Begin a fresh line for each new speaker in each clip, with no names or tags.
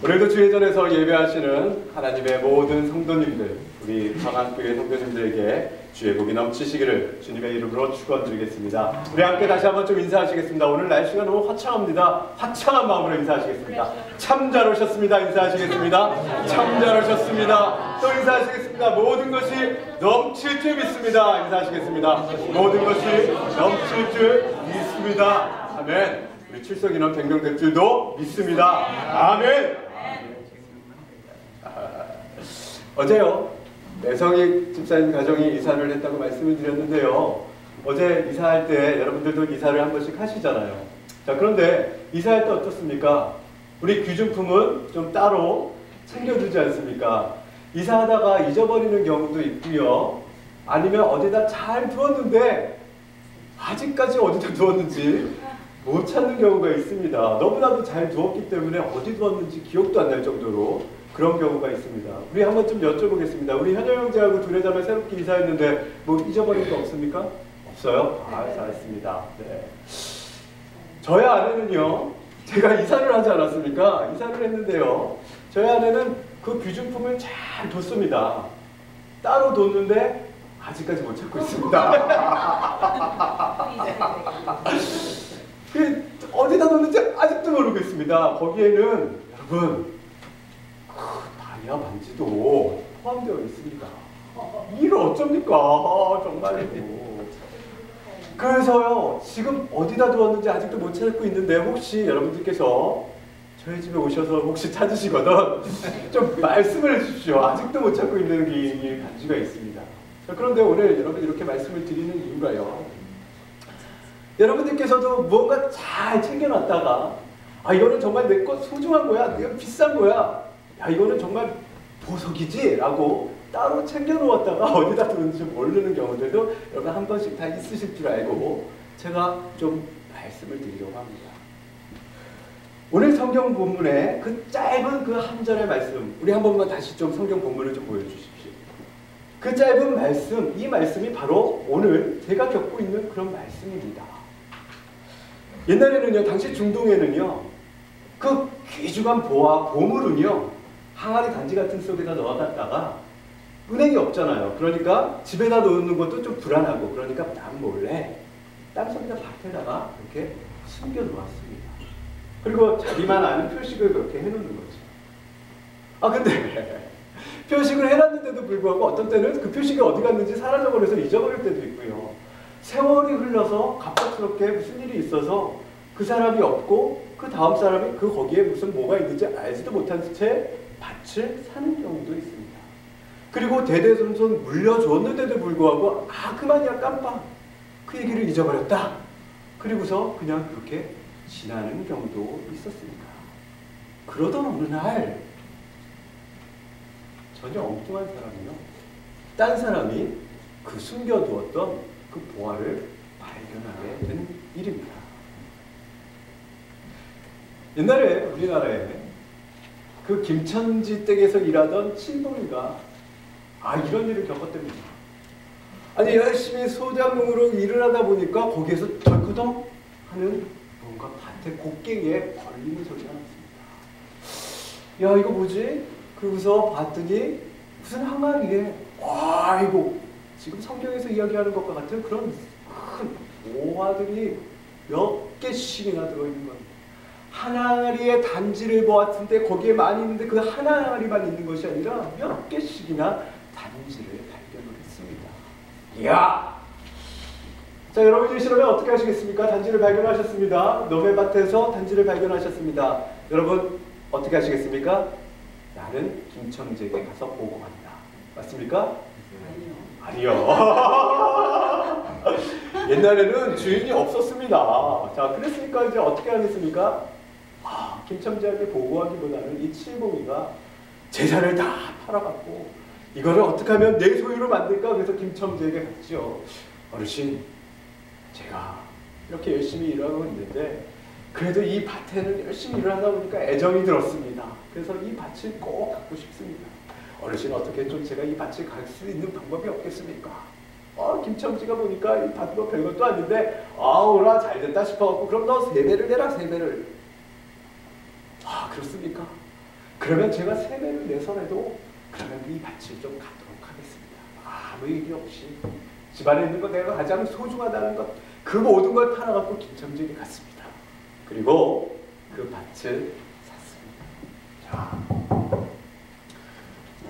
오늘도 주회전에서 예배하시는 하나님의 모든 성도님들, 우리 방안교회 성도님들에게 주의 복이 넘치시기를 주님의 이름으로 축원드리겠습니다. 우리 함께 다시 한번 좀 인사하시겠습니다. 오늘 날씨가 너무 화창합니다. 화창한 마음으로 인사하시겠습니다. 참 잘 오셨습니다. 인사하시겠습니다. 참 잘 오셨습니다. 또 인사하시겠습니다. 모든 것이 넘칠 줄 믿습니다. 인사하시겠습니다. 모든 것이 넘칠 줄 믿습니다. 아멘. 우리 출석 인원 100명 될 줄도 믿습니다. 아멘. 어제요, 매성익 집사님 가정이 이사를 했다고 말씀을 드렸는데요. 어제 이사할 때 여러분들도 이사를 한 번씩 하시잖아요. 자, 그런데 이사할 때 어떻습니까? 우리 귀중품은 좀 따로 챙겨두지 않습니까? 이사하다가 잊어버리는 경우도 있고요. 아니면 어디다 잘 두었는데 아직까지 어디다 두었는지 못 찾는 경우가 있습니다. 너무나도 잘 두었기 때문에 어디 두었는지 기억도 안 날 정도로 그런 경우가 있습니다. 우리 한번 좀 여쭤보겠습니다. 우리 현여 형제하고 두레자매 새롭게 이사했는데 뭐 잊어버린 거 없습니까? 없어요? 아, 잘했습니다. 네. 저희 아내는요, 제가 이사를 하지 않았습니까? 이사를 했는데요, 저희 아내는 그 귀중품을 잘 뒀습니다. 따로 뒀는데 아직까지 못 찾고 있습니다. 어디다 뒀는지 아직도 모르고 있습니다. 거기에는 여러분, 다이아 반지도 포함되어 있습니다. 이를 어쩝니까? 정말로. 그래서요, 지금 어디다 두었는지 아직도 못 찾고 있는데, 혹시 여러분들께서 저희 집에 오셔서 혹시 찾으시거든 좀 말씀을 해주십시오. 아직도 못 찾고 있는 이 반지가 있습니다. 자, 그런데 오늘 여러분 이렇게 말씀을 드리는 이유가요, 여러분들께서도 무언가 잘 챙겨놨다가 아, 이거는 정말 내 것 소중한 거야, 이거 비싼 거야, 야, 이거는 정말 보석이지 라고 따로 챙겨놓았다가 어디다 두는지 모르는 경우들도 여러분 한 번씩 다 있으실 줄 알고 제가 좀 말씀을 드리려고 합니다. 오늘 성경 본문의 그 짧은 그 한 절의 말씀, 우리 한 번만 다시 좀 성경 본문을 좀 보여주십시오. 그 짧은 말씀, 이 말씀이 바로 오늘 제가 겪고 있는 그런 말씀입니다. 옛날에는요, 당시 중동에는요, 그 귀중한 보물은요, 항아리 단지 같은 속에다 넣어놨다가 은행이 없잖아요. 그러니까 집에다 넣는 것도 좀 불안하고, 그러니까 남 몰래 땅속이나 밭에다가 이렇게 숨겨 놓았습니다. 그리고 자기만 아는 표식을 그렇게 해놓는 거죠. 아, 근데 표식을 해놨는데도 불구하고 어떤 때는 그 표식이 어디 갔는지 사라져버려서 잊어버릴 때도 있고요. 세월이 흘러서 갑작스럽게 무슨 일이 있어서 그 사람이 없고 그 다음 사람이 그 거기에 무슨 뭐가 있는지 알지도 못한 채 밭을 사는 경우도 있습니다. 그리고 대대손손 물려줬는데도 불구하고 아, 그만이야, 깜빡, 그 얘기를 잊어버렸다. 그리고서 그냥 그렇게 지나는 경우도 있었습니다. 그러던 어느 날 전혀 엉뚱한 사람이요, 딴 사람이 그 숨겨두었던 그 보화를 발견하게 된 일입니다. 옛날에 우리나라에 그 김천지 댁에서 일하던 친동이가 이런 일을 겪었답니다. 아니, 열심히 소작농으로 일을 하다 보니까 거기에서 덜커덩 하는 뭔가 밭에 곡괭이에 걸리는 소리가 났습니다. 야, 이거 뭐지? 그러고서 봤더니 무슨 항아리에, 와, 이거 지금 성경에서 이야기하는 것과 같은 그런 큰 보화들이 몇 개씩이나 들어있는 겁니다. 한 항아리에 단지를 보았는데 거기에 많이 있는데 그 한 항아리만 있는 것이 아니라 몇 개씩이나 단지를 발견을 했습니다. 이야! 자, 여러분이시라면 어떻게 하시겠습니까? 단지를 발견하셨습니다. 너의 밭에서 단지를 발견하셨습니다. 여러분 어떻게 하시겠습니까? 나는 김청재에게 가서 보고한다. 맞습니까? 아니요. 옛날에는 주인이 없었습니다. 자, 그랬으니까 이제 어떻게 하겠습니까? 김청재에게 보고하기보다는 이 칠봉이가 재산을 다 팔아갖고 이거를 어떻게 하면 내 소유로 만들까? 그래서 김청재에게 갔죠. 어르신, 제가 이렇게 열심히 일하고 있는데 그래도 이 밭에는 열심히 일을 하다 보니까 애정이 들었습니다. 그래서 이 밭을 꼭 갖고 싶습니다. 어르신, 어떻게 좀 제가 이 밭을 갈 수 있는 방법이 없겠습니까? 김청지가 보니까 이 밭 뭐 별것도 아닌데 오라 잘됐다 싶어갖고 그럼 너 3배를 내라, 3배를. 그렇습니까? 그러면 제가 세배를 내서라도 그러면 이 밭을 좀 갖도록 하겠습니다. 아무 일이 없이 집안에 있는 것 내가 가장 소중하다는 것, 그 모든 걸 팔아갖고 김첨지에게 갔습니다. 그리고 그 밭을 샀습니다. 자,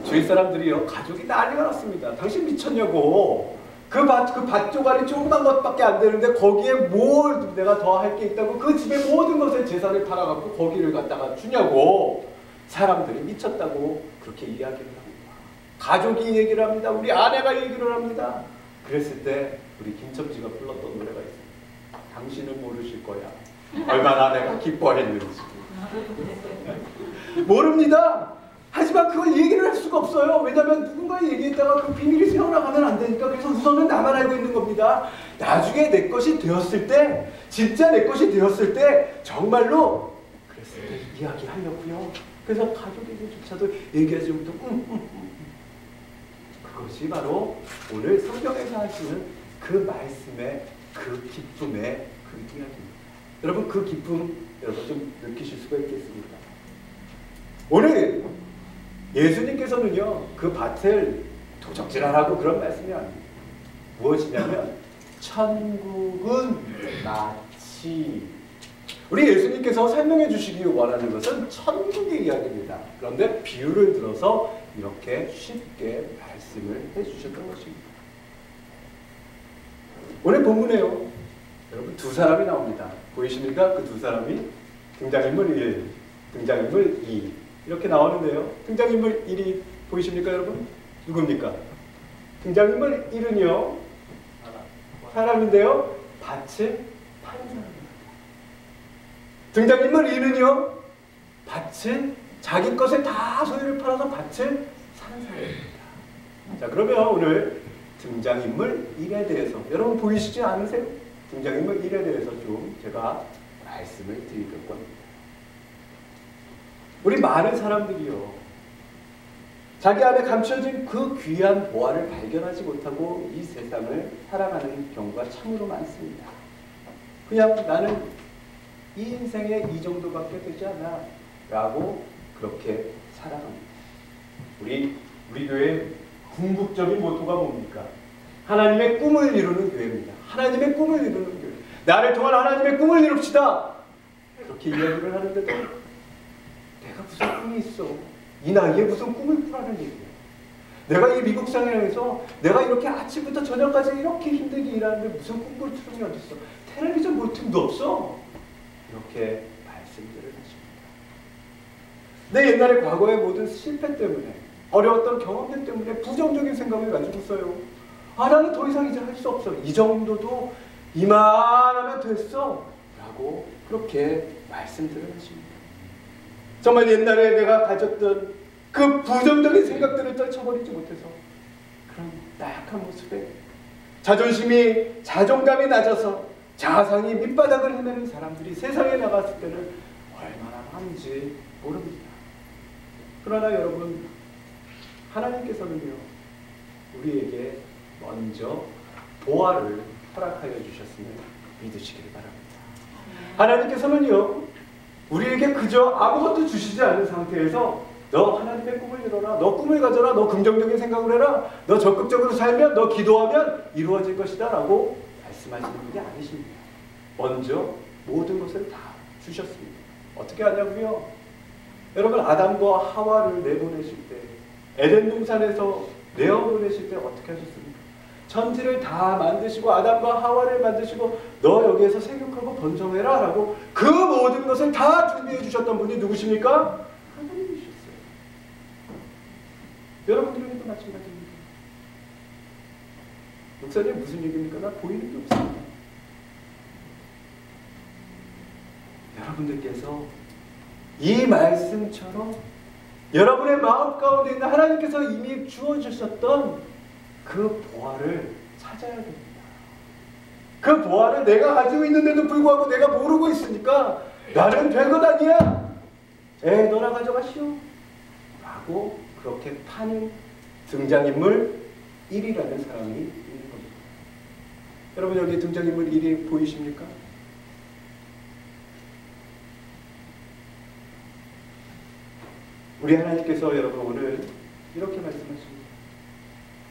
주위 사람들이요, 가족이 난리가 났습니다. 당신 미쳤냐고. 그 밭 조각이 조그만 것밖에 안 되는데 거기에 뭘 내가 더 할 게 있다고 그 집의 모든 것을 재산을 팔아갖고 거기를 갖다가 주냐고. 사람들이 미쳤다고 그렇게 이야기를 합니다. 가족이 얘기를 합니다. 우리 아내가 얘기를 합니다. 그랬을 때 우리 김첨지가 불렀던 노래가 있습니다. 당신은 모르실 거야. 얼마나 내가 기뻐했는지. 모릅니다. 하지만 그걸 얘기를 할 수가 없어요. 왜냐하면 누군가 얘기했다가 그 비밀이 새어나가면 안 되니까. 그래서 우선은 나만 알고 있는 겁니다. 나중에 내 것이 되었을 때, 진짜 내 것이 되었을 때 정말로 그랬을 때 이야기하려고요. 그래서 가족에게조차도 얘기하지 못하고 그것이 바로 오늘 성경에서 하시는 그 말씀의 그 기쁨의 그 이야기입니다. 여러분 그 기쁨 여러분 좀 느끼실 수가 있겠습니까? 오늘 예수님께서는요 그 밭을 도적질하라고 그런 말씀이 아닙니다. 무엇이냐면 천국은 마치, 우리 예수님께서 설명해 주시기 원하는 것은 천국의 이야기입니다. 그런데 비유를 들어서 이렇게 쉽게 말씀을 해주셨던 것입니다. 오늘 본문에요 여러분 두 사람이 나옵니다. 보이십니까? 그 두 사람이 등장인물 1, 등장인물 2 이렇게 나오는데요. 등장인물 1이 보이십니까 여러분? 누굽니까? 등장인물 1은요 사람인데요 밭을 파는 사람입니다. 등장인물 2는요 밭을 자기 것을 다 소유를 팔아서 밭을 사는 사람입니다. 자 그러면 오늘 등장인물 1에 대해서 여러분 보이시지 않으세요? 등장인물 1에 대해서 좀 제가 말씀을 드릴 겁니다. 우리 많은 사람들이요 자기 안에 감춰진 그 귀한 보화를 발견하지 못하고 이 세상을 살아가는 경우가 참으로 많습니다. 그냥 나는 이 인생에 이 정도밖에 되지 않아 라고 그렇게 살아갑니다. 우리 교회 궁극적인 모토가 뭡니까? 하나님의 꿈을 이루는 교회입니다. 하나님의 꿈을 이루는 교회. 나를 통한 하나님의 꿈을 이룹시다. 그렇게 이야기를 하는데도 내가 무슨 꿈이 있어? 이 나이에 무슨 꿈을 꾸라는 얘기야. 내가 이 미국 상황에서 내가 이렇게 아침부터 저녁까지 이렇게 힘들게 일하는데 무슨 꿈꿀 틈이 어딨어? 텔레비전 볼 틈도 없어. 이렇게 말씀들을 하십니다. 내 옛날에 과거의 모든 실패 때문에 어려웠던 경험들 때문에 부정적인 생각을 가지고 있어요. 아 나는 더 이상 이제 할 수 없어. 이 정도도 이만하면 됐어. 라고 그렇게 말씀들을 하십니다. 정말 옛날에 내가 가졌던 그 부정적인 생각들을 떨쳐버리지 못해서 그런 나약한 모습에 자존심이 자존감이 낮아서 자상이 밑바닥을 헤매는 사람들이 세상에 나갔을 때는 얼마나 많은지 모릅니다. 그러나 여러분 하나님께서는요 우리에게 먼저 보화를 허락하여 주셨음을 믿으시기를 바랍니다. 하나님께서는요 우리에게 그저 아무것도 주시지 않은 상태에서 너 하나님의 꿈을 이뤄라, 너 꿈을 가져라, 너 긍정적인 생각을 해라, 너 적극적으로 살면, 너 기도하면 이루어질 것이다 라고 말씀하시는 분이 아니십니다. 먼저 모든 것을 다 주셨습니다. 어떻게 하냐고요? 여러분 아담과 하와를 내보내실 때 에덴 동산에서 내어보내실 때 어떻게 하셨습니까? 천지를 다 만드시고 아담과 하와를 만드시고 너 여기에서 생육하고 번성해라 라고 그 모든 것을 다 준비해 주셨던 분이 누구십니까? 하나님이셨어요. 여러분들에게도 마찬가지입니다. 목사님 무슨 얘기입니까? 나 보이는 게 없습니다. 여러분들께서 이 말씀처럼 여러분의 마음 가운데 있는 하나님께서 이미 주어주셨던 그 보화를 찾아야 됩니다. 그 보화를 내가 가지고 있는데도 불구하고 내가 모르고 있으니까 나는 별것 아니야. 너나 가져가시오. 라고 그렇게 파는 등장인물 1이라는 사람이 있는 겁니다. 여러분 여기 등장인물 1이 보이십니까? 우리 하나님께서 여러분 오늘 이렇게 말씀하십니다.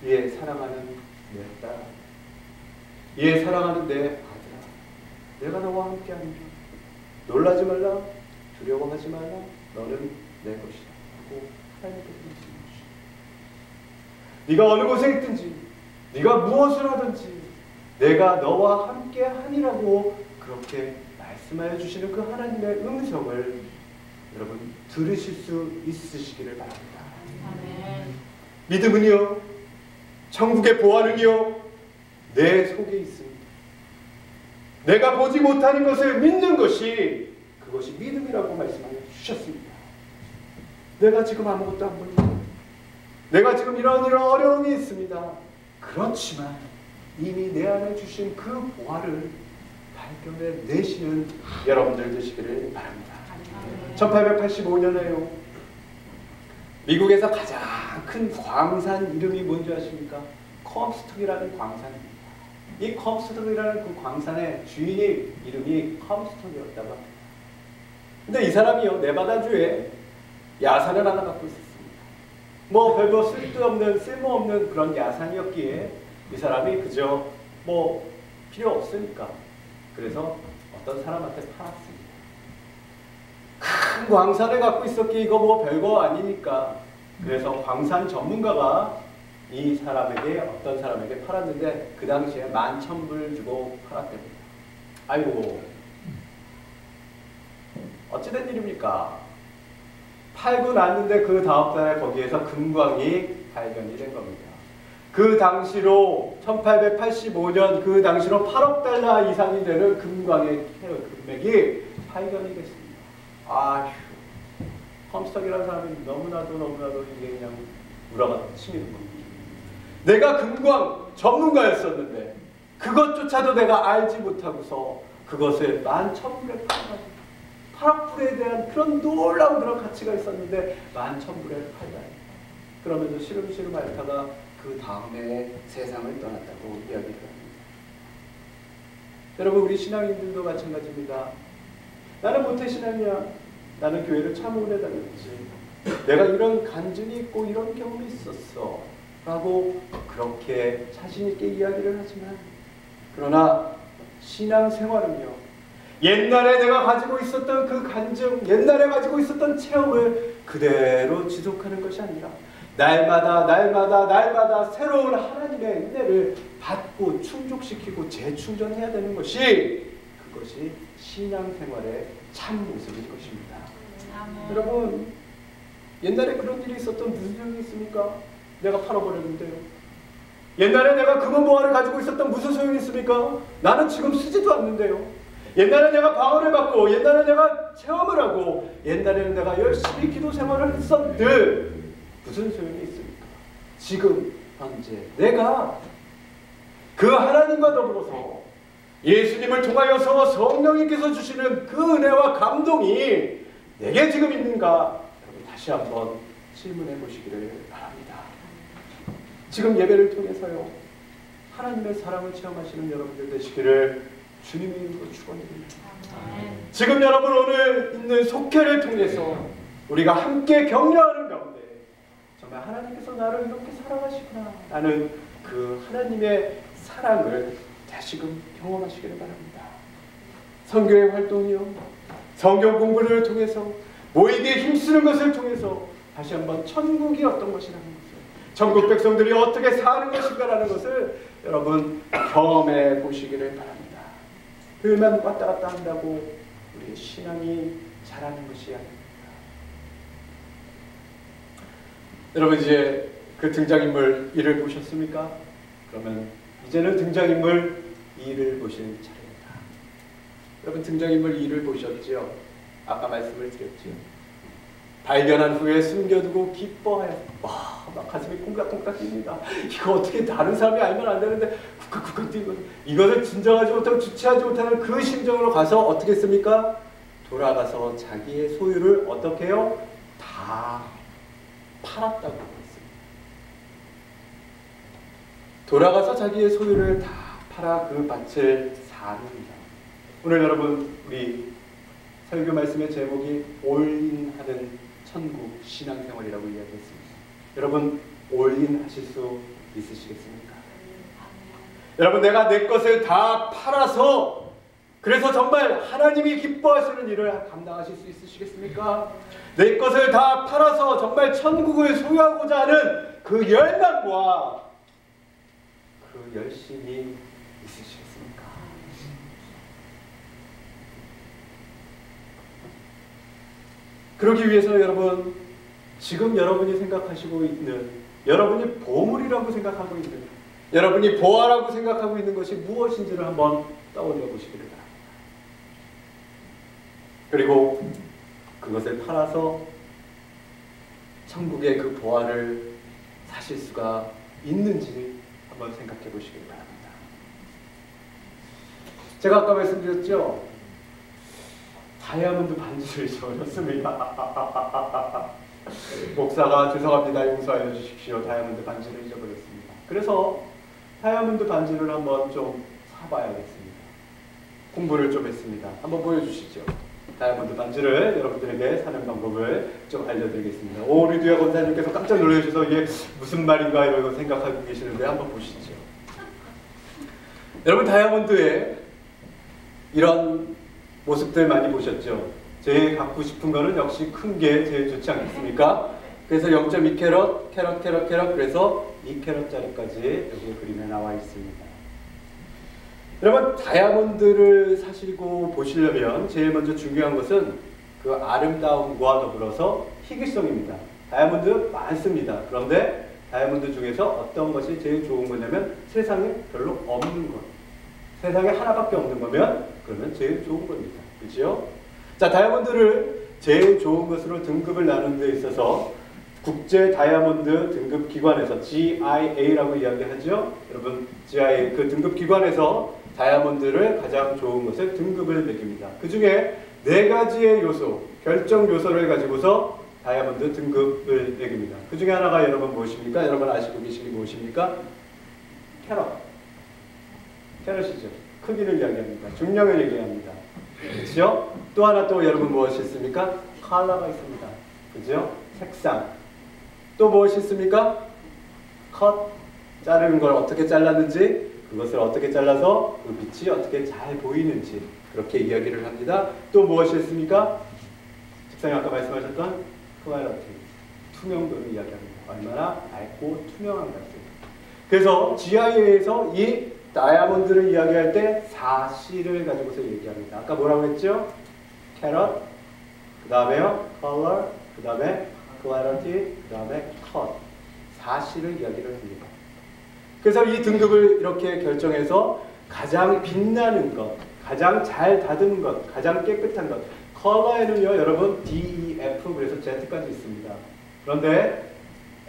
예, 사랑하는 내 딸, 예, 사랑하는 내 아들아, 내가 너와 함께하노라. 놀라지 말라, 두려워하지 말라, 너는 내 것이다 하고 하나님께서 말씀하십니다. 네가 어느 곳에 있든지, 네가 무엇을 하든지 내가 너와 함께하니라고 그렇게 말씀하여 주시는 그 하나님의 음성을 여러분 들으실 수 있으시기를 바랍니다. 아멘. 믿음은요, 천국의 보화는요, 내 속에 있습니다. 내가 보지 못하는 것을 믿는 것이 그것이 믿음이라고 말씀하여 주셨습니다. 내가 지금 아무것도 안 보이고 내가 지금 이런 어려움이 있습니다. 그렇지만 이미 내 안에 주신 그 보화를 발견해 내시는 여러분들 되시기를 바랍니다. 1885년에요. 미국에서 가장 큰 광산 이름이 뭔지 아십니까? 컴스톡이라는 광산입니다. 이 컴스톡이라는 그 광산의 주인의 이름이 컴스톡이었다고 합니다. 근데 이 사람이요, 네바다주에 야산을 하나 갖고 있었습니다. 뭐 별거 쓸모없는 그런 야산이었기에 이 사람이 그저 뭐 필요 없으니까 그래서 어떤 사람한테 팔았습니다. 큰 광산을 갖고 있었기에 이거 뭐 별거 아니니까 그래서 광산 전문가가 이 사람에게 어떤 사람에게 팔았는데 그 당시에 11,000불 주고 팔았답니다. 아이고, 어찌된 일입니까? 팔고 났는데 그 다음 달에 거기에서 금광이 발견이 된 겁니다. 그 당시로 1885년 그 당시로 8억 달러 이상이 되는 금광의 금액이 발견이 됐습니다. 아휴, 컴스톡이라는 사람이 너무나도 이게 그냥 우라가 치미는 겁니다. 내가 금광 전문가였었는데 그것조차도 내가 알지 못하고서 그것을 11,000불에 팔아가지고 8억 불에 대한 그런 놀라운 그런 가치가 있었는데 11,000불에 팔다니. 그러면서 시름시름 앓다가 그 다음에 세상을 떠났다고 이야기를 합니다. 여러분, 우리 신앙인들도 마찬가지입니다. 나는 모태신앙이야. 나는 교회를 참 오래 다녔지. 내가 이런 간증이 있고 이런 경험이 있었어 라고 그렇게 자신 있게 이야기를 하지만 그러나 신앙생활은요, 옛날에 내가 가지고 있었던 그 간증, 옛날에 가지고 있었던 체험을 그대로 지속하는 것이 아니라 날마다 새로운 하나님의 은혜를 받고 충족시키고 재충전해야 되는 것이 그것이 신앙생활의 참 모습인 것입니다. 아멘. 여러분, 옛날에 그런 일이 있었던 무슨 소용이 있습니까? 내가 팔아버렸는데요. 옛날에 내가 금은보화를 가지고 있었던 무슨 소용이 있습니까? 나는 지금 쓰지도 않는데요. 옛날에 내가 방언을 받고 옛날에 내가 체험을 하고 옛날에는 내가 열심히 기도 생활을 했었는데 무슨 소용이 있습니까? 지금 현재 내가 그 하나님과 더불어서 예수님을 통하여서 성령님께서 주시는 그 은혜와 감동이 내게 지금 있는가? 여러분 다시 한번 질문해 보시기를 바랍니다. 지금 예배를 통해서요, 하나님의 사랑을 체험하시는 여러분들 되시기를 주님의 이름으로 축원드립니다. 지금 여러분 오늘 있는 속회를 통해서 우리가 함께 격려하는 가운데 정말 하나님께서 나를 이렇게 사랑하시구나 라는 그 하나님의 사랑을 다시금 경험하시기를 바랍니다. 선교의 활동이요, 성경 공부를 통해서 모이게 힘쓰는 것을 통해서 다시 한번 천국이 어떤 것이라는 것을, 천국 백성들이 어떻게 사는 것인가라는 것을 여러분 경험해 보시기를 바랍니다. 그만 왔다 갔다 한다고 우리의 신앙이 자라는 것이 아닙니다. 여러분 이제 그 등장인물 1을 보셨습니까? 그러면 이제는 등장인물 2를 보실 차례입니다. 여러분 등장인물 2를 보셨죠? 아까 말씀을 드렸죠? 발견한 후에 숨겨두고 기뻐하여 막 가슴이 콩닥콩닥 뜁니다. 이거 어떻게 다른 사람이 알면 안 되는데 쿡쿡쿡 뛰고 이것을 진정하지 못하고 주체하지 못하는 그 심정으로 가서 어떻게 했습니까? 돌아가서 자기의 소유를 어떻게 해요? 다 팔았다고 했습니다. 돌아가서 자기의 소유를 다 팔아 그 밭을 사는다. 오늘 여러분 우리 설교 말씀의 제목이 올인하는 천국 신앙생활이라고 이야기했습니다. 여러분 올인 하실 수 있으시겠습니까? 여러분 내가 내 것을 다 팔아서 그래서 정말 하나님이 기뻐하시는 일을 감당하실 수 있으시겠습니까? 내 것을 다 팔아서 정말 천국을 소유하고자 하는 그 열망과 그 열심이 있으시겠습니까? 그러기 위해서 여러분 지금 여러분이 생각하시고 있는 여러분이 보물이라고 생각하고 있는 여러분이 보화라고 생각하고 있는 것이 무엇인지를 한번 떠올려 보시기를 바랍니다. 그리고 그것을 팔아서 천국의 그 보화를 사실 수가 있는지 한번 생각해 보시길 바랍니다. 제가 아까 말씀드렸죠? 다이아몬드 반지를 잊어버렸습니다. 목사가 죄송합니다. 용서하여 주십시오. 다이아몬드 반지를 잊어버렸습니다. 그래서 다이아몬드 반지를 한번 좀 사봐야겠습니다. 공부를 좀 했습니다. 한번 보여주시죠. 다이아몬드 반지를 여러분들에게 사는 방법을 좀 알려드리겠습니다. 오, 리두야 권사님께서 깜짝 놀라셔서 이게 무슨 말인가 이러고 생각하고 계시는데 한번 보시죠. 여러분 다이아몬드에 이런 모습들 많이 보셨죠? 제일 갖고 싶은 거는 역시 큰 게 제일 좋지 않겠습니까? 그래서 0.2캐럿, 캐럿, 그래서 2캐럿짜리까지 여기 그림에 나와 있습니다. 여러분 다이아몬드를 사시고 보시려면 제일 먼저 중요한 것은 그 아름다움과 더불어서 희귀성입니다. 다이아몬드 많습니다. 그런데 다이아몬드 중에서 어떤 것이 제일 좋은 거냐면 세상에 별로 없는 것. 세상에 하나밖에 없는 거면 그러면 제일 좋은 겁니다. 그렇죠? 자, 다이아몬드를 제일 좋은 것으로 등급을 나누는 데 있어서 국제 다이아몬드 등급 기관에서 GIA라고 이야기하죠. 여러분 GIA 그 등급 기관에서 다이아몬드를 가장 좋은 것을 등급을 매깁니다. 그 중에 4가지의 요소, 결정 요소를 가지고서 다이아몬드 등급을 매깁니다. 그 중에 하나가 여러분 무엇입니까? 여러분 아시고 계시는 무엇입니까? 캐럿이죠. 크기를 이야기합니다. 중량을 얘기합니다. 그렇죠? 또 하나 또 여러분 무엇이 있습니까? 컬러가 있습니다. 그죠? 색상. 또 무엇이 있습니까? 컷. 자르는 걸 어떻게 잘랐는지, 그것을 어떻게 잘라서 그 빛이 어떻게 잘 보이는지 그렇게 이야기를 합니다. 또 무엇이 있습니까? 집사님 아까 말씀하셨던 클래리티, 투명도를 이야기합니다. 얼마나 밝고 투명한가. 그래서 GIA에서 이 다이아몬드를 이야기할 때 4C를 가지고서 얘기합니다. 아까 뭐라고 했죠? 캐럿, 그 다음에요 컬러, 그 다음에 클래리티, 그 다음에 컷. 4C를 이야기를 합니다. 그래서 이 등급을 이렇게 결정해서 가장 빛나는 것, 가장 잘 다듬은 것, 가장 깨끗한 것. 컬러에는요 여러분 D, E, F 그래서 Z까지 있습니다. 그런데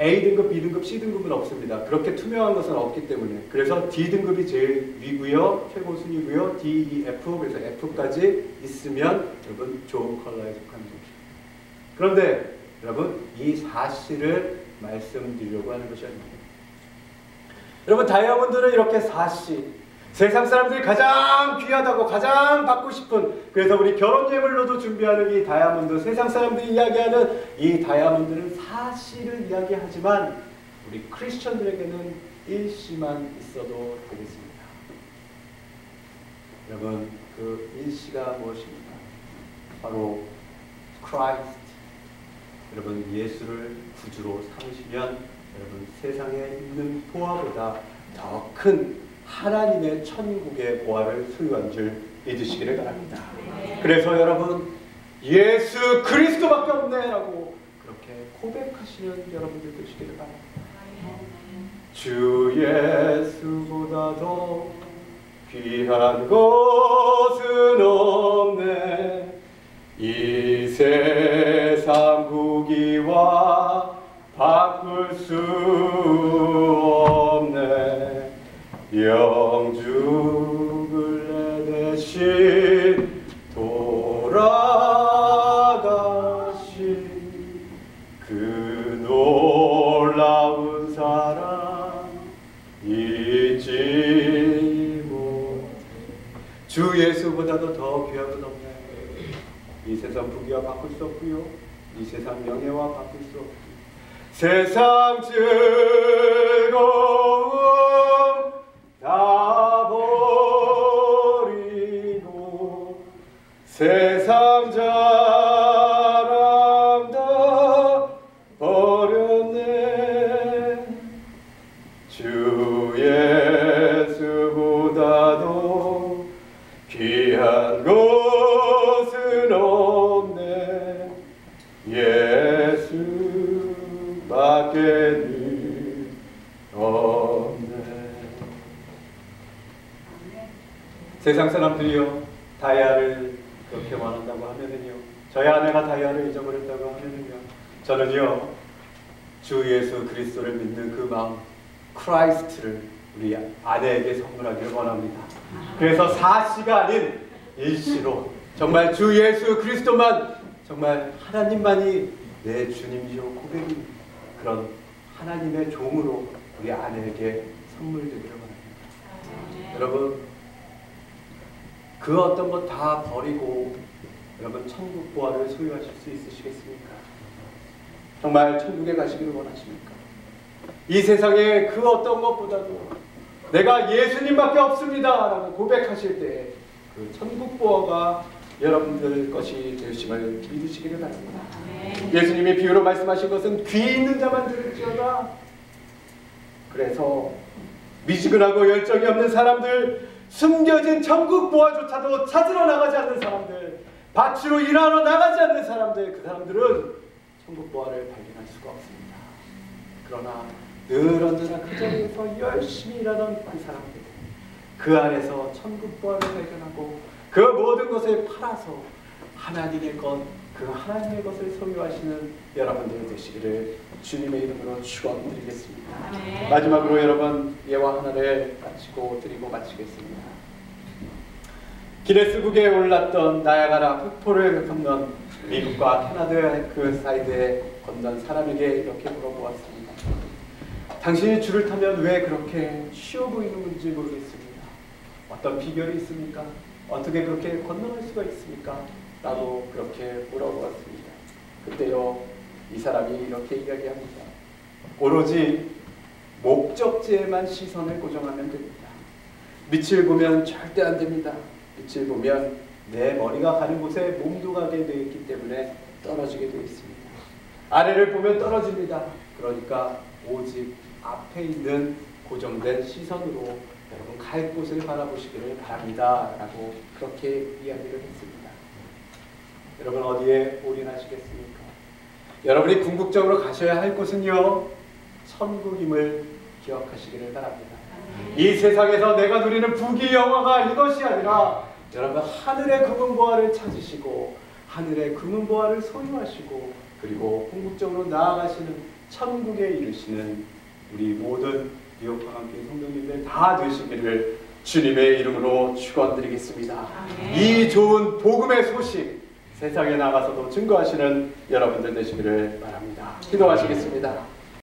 A 등급, B 등급, C 등급은 없습니다. 그렇게 투명한 것은 없기 때문에. 그래서 D 등급이 제일 위고요. 최고 순위고요. D, E, F 그래서 F까지 있으면 여러분 좋은 컬러에 속하는 겁니다. 그런데 여러분 이 4C를 말씀드리려고 하는 것이 아닙니다. 여러분 다이아몬드는 이렇게 4C, 세상 사람들이 가장 귀하다고 가장 받고 싶은, 그래서 우리 결혼 예물로도 준비하는 이 다이아몬드, 세상 사람들이 이야기하는 이 다이아몬드는 4C를 이야기하지만 우리 크리스천들에게는 1C만 있어도 되겠습니다. 여러분 그 1C가 무엇입니까? 바로 크라이스트. 여러분 예수를 구주로 삼으시면 여러분 세상에 있는 보화보다 더 큰 하나님의 천국의 보화를 소유한 줄 믿으시기를 바랍니다. 그래서 여러분 예수 그리스도밖에 없네 라고 그렇게 고백하시는 여러분들 되시기를 바랍니다. 주 예수보다 더 귀한 것은 없네. 이 세상 후기와 바꿀 수 없네. 영죽을 내 대신 돌아가신 그 놀라운 사랑 잊지 못해. 주 예수보다도 더 귀한 분 없네. 이 세상 부귀와 바꿀 수 없고요. 이 세상 명예와 바꿀 수 없기. 세상 즐거움 다 버리고 세상 자랑 다 버렸네. 주 예수보다도 귀한 것은 없네. 예수밖에는 없네. 세상 사람들이요, 다이아를 그렇게 원한다고 하면은요, 저희 아내가 다이아를 잊어버렸다고 하면은요, 저는요, 주 예수 그리스도를 믿는 그 마음, 크라이스트를 우리 아내에게 선물하기를 원합니다. 그래서 사시가 아닌 일시로 정말 주 예수 그리스도만, 정말 하나님만이 내 주님이요 고백인 그런 하나님의 종으로 우리 아내에게 선물되기를 원합니다. 여러분, 그 어떤 것 다 버리고 여러분 천국 보화를 소유하실 수 있으시겠습니까? 정말 천국에 가시기를 원하십니까? 이 세상에 그 어떤 것보다도 내가 예수님밖에 없습니다 라고 고백하실 때 그 천국 보화가 여러분들 것이 되심을 믿으시기를 바랍니다. 예수님이 비유로 말씀하신 것은 귀 있는 자만 들을지어다. 그래서 미지근하고 열정이 없는 사람들, 숨겨진 천국 보화조차도 찾으러 나가지 않는 사람들, 밭으로 일하러 나가지 않는 사람들, 그 사람들은 천국 보화를 발견할 수가 없습니다. 그러나 늘 언제나 그 자리에서 열심히 일하던 그 사람들, 그 안에서 천국 보화를 발견하고 그 모든 것을 팔아서 하나님의 것, 그 하나님의 것을 소유하시는 여러분들 되시기를 주님의 이름으로 축원드리겠습니다. 마지막으로 여러분 예화 하나를 드리고 마치겠습니다. 기네스북에 올랐던 나야가라 폭포를 건넌 미국과 캐나다 그 사이드에 건넌 사람에게 이렇게 물어보았습니다. 당신이 줄을 타면 왜 그렇게 쉬워 보이는 건지 모르겠습니다. 어떤 비결이 있습니까? 어떻게 그렇게 건너갈 수가 있습니까? 라고 그렇게 물어보았습니다. 그때요, 이 사람이 이렇게 이야기합니다. 오로지 목적지에만 시선을 고정하면 됩니다. 밑을 보면 절대 안 됩니다. 밑을 보면 내 머리가 가는 곳에 몸도 가게 되어 있기 때문에 떨어지게 되어 있습니다. 아래를 보면 떨어집니다. 그러니까 오직 앞에 있는 고정된 시선으로 여러분 갈 곳을 바라보시기를 바랍니다 라고 그렇게 이야기를 했습니다. 여러분 어디에 올인하시겠습니까? 여러분이 궁극적으로 가셔야 할 곳은요, 천국임을 기억하시기를 바랍니다. 이 세상에서 내가 누리는 부귀 영화가 이것이 아니라 여러분 하늘의 금은보화를 찾으시고 하늘의 금은보화를 소유하시고 그리고 궁극적으로 나아가시는 천국에 이르시는 우리 모든 뉴욕과 함께 성도님들 다 되시기를 주님의 이름으로 축원드리겠습니다. 이 좋은 복음의 소식 세상에 나가서도 증거하시는 여러분들 되시기를 바랍니다. 기도하시겠습니다.